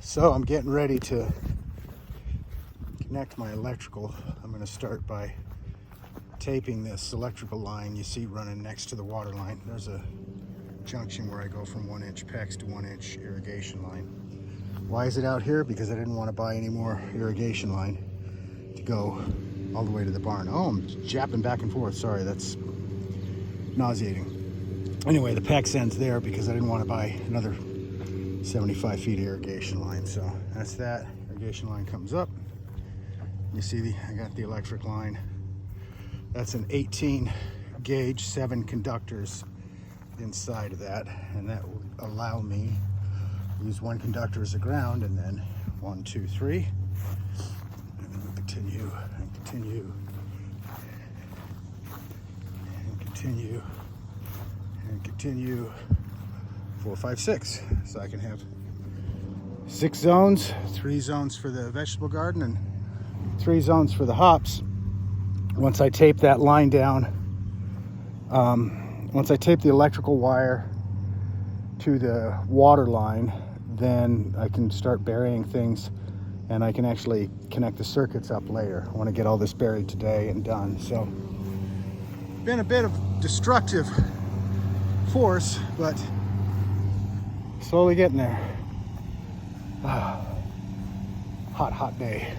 So I'm getting ready to connect my electrical. I'm going to start by taping this electrical line you see running next to the water line. There's a junction where I go from 1-inch PEX to 1-inch irrigation line. Why is it out here? Because I didn't want to buy any more irrigation line to go all the way to the barn. Oh, I'm japping back and forth. Sorry, that's nauseating. Anyway, the PEX ends there because I didn't want to buy another 75 feet of irrigation line. So that's that. Irrigation line comes up. You see, I got the electric line. That's an 18 gauge, 7 conductors inside of that, and that will allow me to use 1 conductor as a ground, and then 1, 2, 3, and then we'll continue and continue and continue and continue 4, 5, 6. So I can have 6 zones, 3 zones for the vegetable garden and 3 zones for the hops. Once I tape that line down, once I tape the electrical wire to the water line, then I can start burying things and I can actually connect the circuits up later. I want to get all this buried today and done. So, been a bit of destructive force, but slowly getting there. Hot day.